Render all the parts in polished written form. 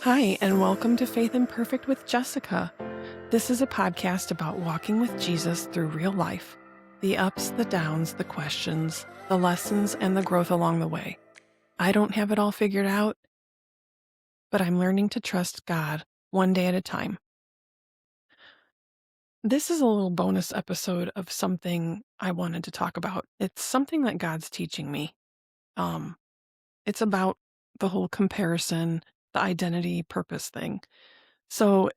Hi, and welcome to Faith Imperfect with Jessica. This is a podcast about walking with Jesus through real life, the ups, the downs, the questions, the lessons, and the growth along the way. I don't have it all figured out, but I'm learning to trust God one day at a time. This is a little bonus episode of something I wanted to talk about. It's something that God's teaching me. It's about the whole comparison, the identity purpose thing. So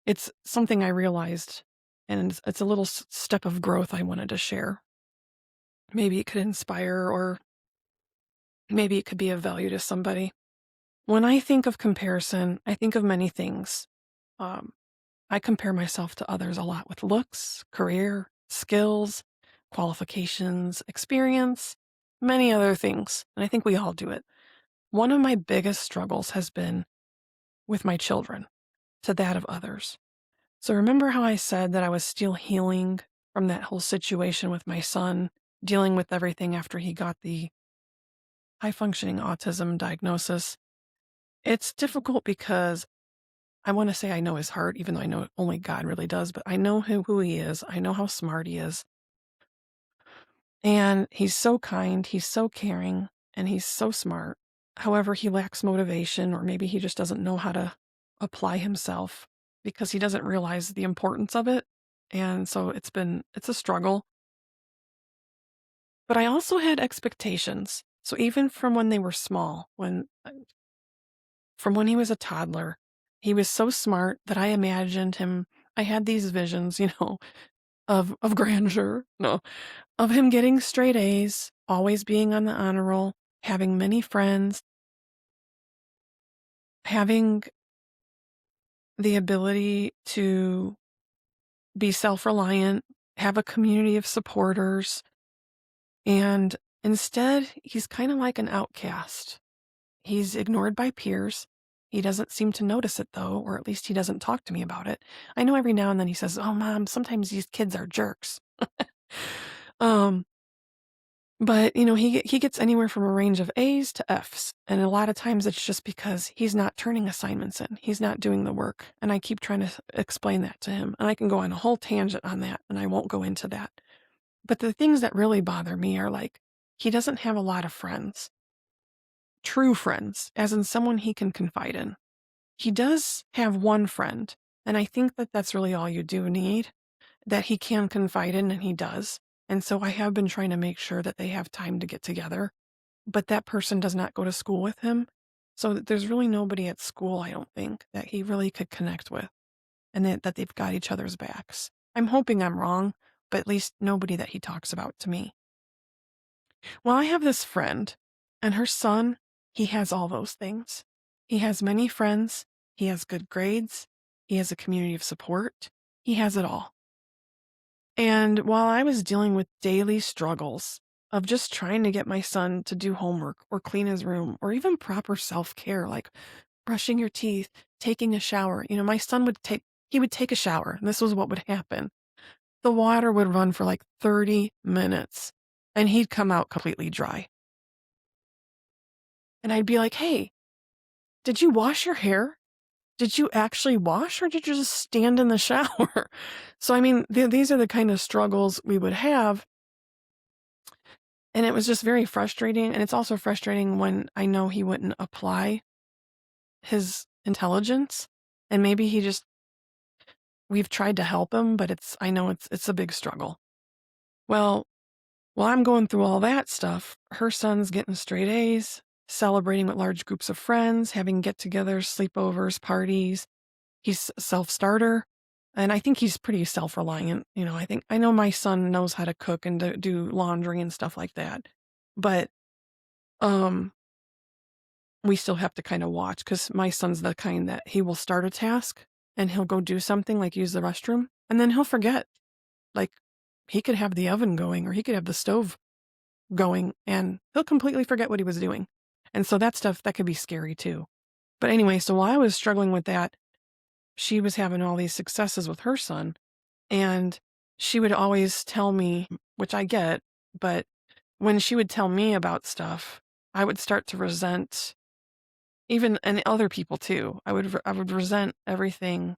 it's something I realized, and it's a little step of growth I wanted to share. Maybe it could inspire, or maybe it could be of value to somebody. When I think of comparison, I think of many things. I compare myself to others a lot with looks, career, skills, qualifications, experience, many other things. And I think we all do it. One of my biggest struggles has been with my children to that of others. So remember how I said that I was still healing from that whole situation with my son, dealing with everything after he got the high-functioning autism diagnosis? It's difficult because I want to say I know his heart, even though I know only God really does, but I know who he is. I know how smart he is. And he's so kind, he's so caring, and he's so smart. However, he lacks motivation, or maybe he just doesn't know how to apply himself because he doesn't realize the importance of it. And so it's a struggle. But I also had expectations. So even from when they were small, from when he was a toddler, he was so smart that I imagined him. I had these visions, of grandeur, no, of him getting straight A's, always being on the honor roll, having many friends, having the ability to be self-reliant, have a community of supporters, and instead, he's kind of like an outcast. He's ignored by peers. He doesn't seem to notice it, though, or at least he doesn't talk to me about it. I know every now and then he says, "Oh, Mom, sometimes these kids are jerks." Um, but, he gets anywhere from a range of A's to F's, and a lot of times it's just because he's not turning assignments in. He's not doing the work, and I keep trying to explain that to him, and I can go on a whole tangent on that, and I won't go into that. But the things that really bother me are like, he doesn't have a lot of friends. True friends, as in someone he can confide in. He does have one friend, and I think that that's really all you do need, that he can confide in, and he does. And so I have been trying to make sure that they have time to get together, but that person does not go to school with him. So there's really nobody at school, I don't think, that he really could connect with, and that they've got each other's backs. I'm hoping I'm wrong, but at least nobody that he talks about to me. Well, I have this friend, and her son, he has all those things. He has many friends, he has good grades, he has a community of support, he has it all. And while I was dealing with daily struggles of just trying to get my son to do homework or clean his room or even proper self-care, like brushing your teeth, taking a shower, my son would take a shower, and this was what would happen. The water would run for like 30 minutes, and he'd come out completely dry. And I'd be like, "Hey, did you wash your hair? Did you actually wash, or did you just stand in the shower?" So, I mean, these are the kind of struggles we would have. And it was just very frustrating. And it's also frustrating when I know he wouldn't apply his intelligence. And maybe we've tried to help him, but I know it's a big struggle. Well, while I'm going through all that stuff, her son's getting straight A's, celebrating with large groups of friends, having get-togethers, sleepovers, parties. He's a self-starter, and I think he's pretty self-reliant. I know my son knows how to cook and do laundry and stuff like that, but um, we still have to kind of watch because my son's the kind that he will start a task and he'll go do something like use the restroom, and then he'll forget. Like, he could have the oven going or he could have the stove going, and he'll completely forget what he was doing. And so that stuff, that could be scary too. But anyway, so while I was struggling with that, she was having all these successes with her son, and she would always tell me, which I get, but when she would tell me about stuff, I would start to resent, even and other people too. I would resent everything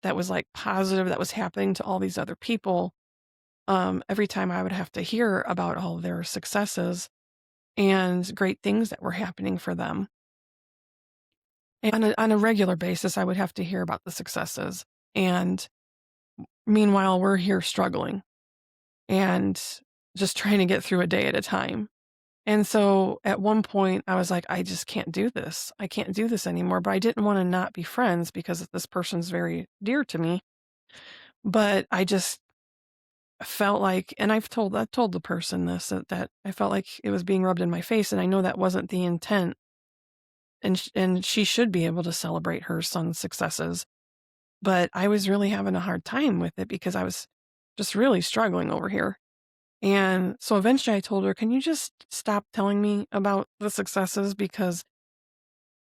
that was like positive that was happening to all these other people. Every time I would have to hear about all their successes and great things that were happening for them. And on a regular basis, I would have to hear about the successes. And meanwhile, we're here struggling and just trying to get through a day at a time. And so at one point, I was like, I just can't do this. I can't do this anymore. But I didn't want to not be friends because this person's very dear to me. But I just felt like, and I've told the person this, that I felt like it was being rubbed in my face. And I know that wasn't the intent. And she should be able to celebrate her son's successes. But I was really having a hard time with it because I was just really struggling over here. And so eventually I told her, can you just stop telling me about the successes because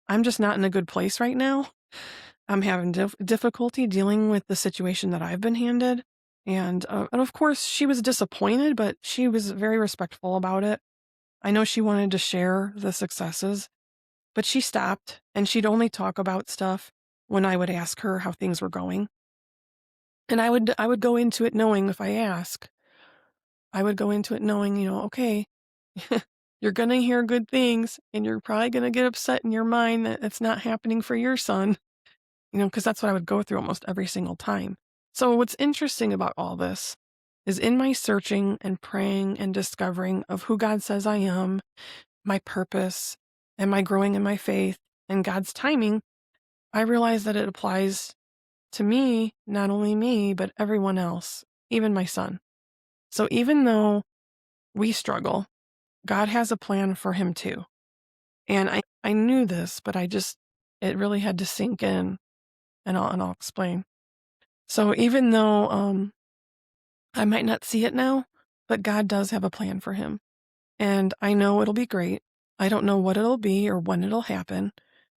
I'm just not in a good place right now. I'm having difficulty dealing with the situation that I've been handed. And of course, she was disappointed, but she was very respectful about it. I know she wanted to share the successes, but she stopped and she'd only talk about stuff when I would ask her how things were going. And I would go into it knowing if I ask, I would go into it knowing, okay, you're going to hear good things and you're probably going to get upset in your mind that it's not happening for your son, because that's what I would go through almost every single time. So what's interesting about all this is in my searching and praying and discovering of who God says I am, my purpose, and my growing in my faith and God's timing, I realize that it applies to me, not only me, but everyone else, even my son. So even though we struggle, God has a plan for him too. And I knew this, but it really had to sink in, and I'll explain. So even though I might not see it now, but God does have a plan for him. And I know it'll be great. I don't know what it'll be or when it'll happen.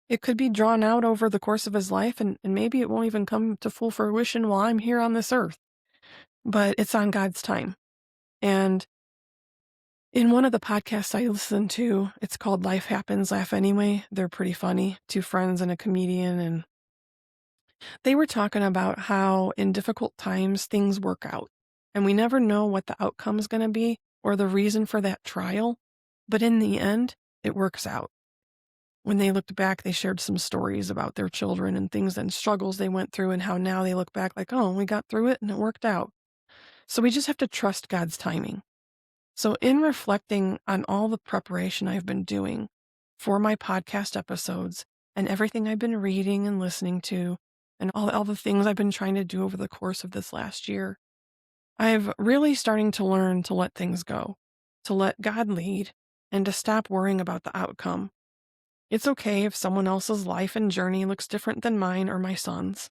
It could be drawn out over the course of his life, and maybe it won't even come to full fruition while I'm here on this earth. But it's on God's time. And in one of the podcasts I listened to, it's called Life Happens, Laugh Anyway. They're pretty funny, two friends and a comedian. And they were talking about how in difficult times things work out. And we never know what the outcome's going to be or the reason for that trial. But in the end, it works out. When they looked back, they shared some stories about their children and things and struggles they went through and how now they look back like, oh, we got through it and it worked out. So we just have to trust God's timing. So in reflecting on all the preparation I've been doing for my podcast episodes and everything I've been reading and listening to and all the things I've been trying to do over the course of this last year, I've really starting to learn to let things go, to let God lead, and to stop worrying about the outcome. It's okay if someone else's life and journey looks different than mine or my son's.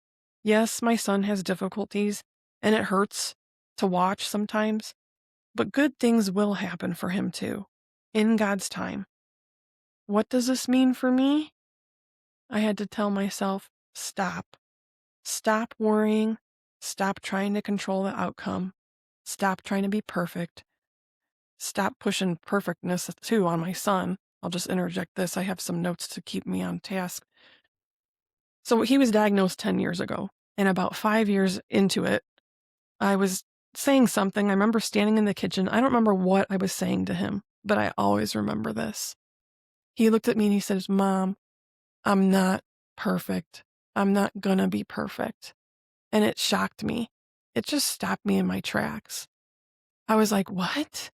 Yes, my son has difficulties, and it hurts to watch sometimes, but good things will happen for him too, in God's time. What does this mean for me? I had to tell myself, stop. Stop worrying. Stop trying to control the outcome. Stop trying to be perfect. Stop pushing perfectness too on my son. I'll just interject this. I have some notes to keep me on task. So he was diagnosed 10 years ago, and about 5 years into it, I was saying something. I remember standing in the kitchen. I don't remember what I was saying to him, but I always remember this. He looked at me and he says, Mom, I'm not perfect. I'm not gonna be perfect. And it shocked me. It just stopped me in my tracks. I was like, what?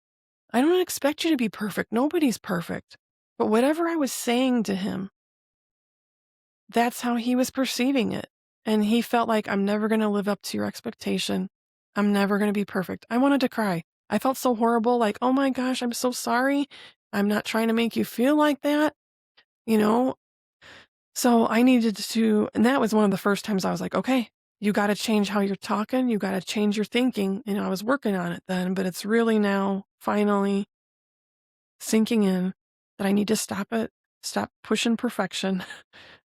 I don't expect you to be perfect. Nobody's perfect. But whatever I was saying to him, that's how he was perceiving it. And he felt like, I'm never going to live up to your expectation. I'm never going to be perfect. I wanted to cry. I felt so horrible, like, oh my gosh, I'm so sorry. I'm not trying to make you feel like that, you know? So I needed to, and that was one of the first times I was like, okay, you got to change how you're talking. You got to change your thinking. And I was working on it then, but it's really now finally sinking in that I need to stop it, stop pushing perfection,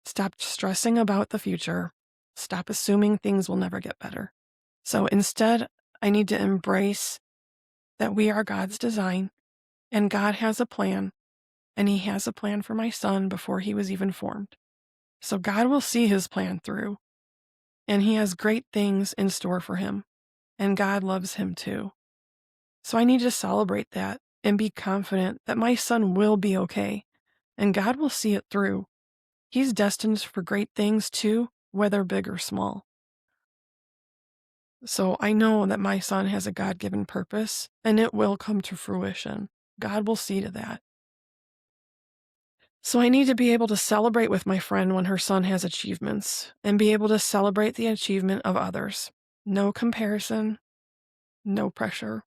stop stressing about the future, stop assuming things will never get better. So instead, I need to embrace that we are God's design and God has a plan and He has a plan for my son before he was even formed. So God will see His plan through, and He has great things in store for him, and God loves him too. So I need to celebrate that and be confident that my son will be okay, and God will see it through. He's destined for great things too, whether big or small. So I know that my son has a God-given purpose, and it will come to fruition. God will see to that. So I need to be able to celebrate with my friend when her son has achievements, and be able to celebrate the achievement of others. No comparison, no pressure,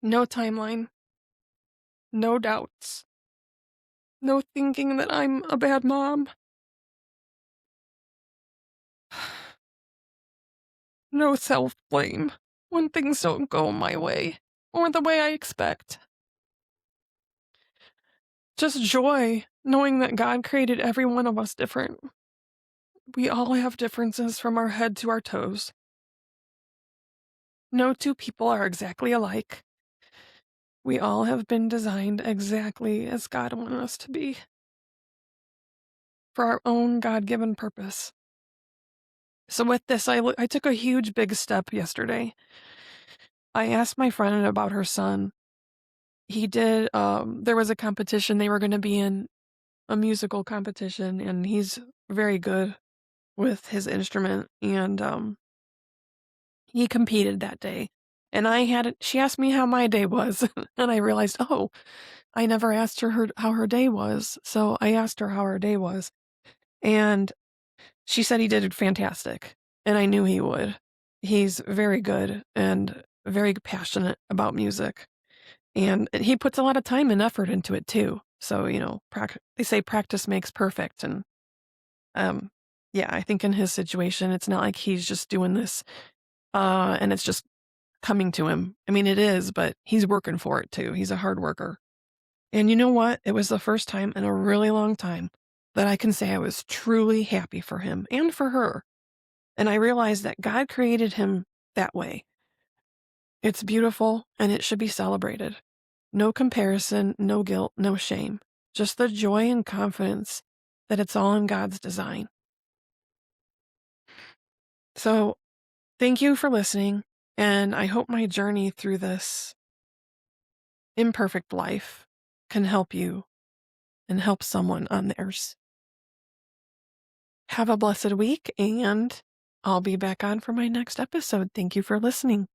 no timeline, no doubts, no thinking that I'm a bad mom, no self-blame when things don't go my way or the way I expect. Just joy knowing that God created every one of us different. We all have differences from our head to our toes. No two people are exactly alike. We all have been designed exactly as God wanted us to be, for our own God-given purpose. So with this, I took a huge big step yesterday. I asked my friend about her son. There was a competition. They were going to be in a musical competition, and he's very good with his instrument, and he competed that day. And she asked me how my day was, and I realized, oh, I never asked her how her day was. So I asked her how her day was, and she said he did fantastic, and I knew he would. He's very good and very passionate about music, and he puts a lot of time and effort into it too. So, they say practice makes perfect, and um, yeah, I think in his situation, it's not like he's just doing this, and it's just coming to him. I mean, it is, but he's working for it too. He's a hard worker. And you know what? It was the first time in a really long time that I can say I was truly happy for him and for her. And I realized that God created him that way. It's beautiful and it should be celebrated. No comparison, no guilt, no shame. Just the joy and confidence that it's all in God's design. So thank you for listening. And I hope my journey through this imperfect life can help you and help someone on theirs. Have a blessed week, and I'll be back on for my next episode. Thank you for listening.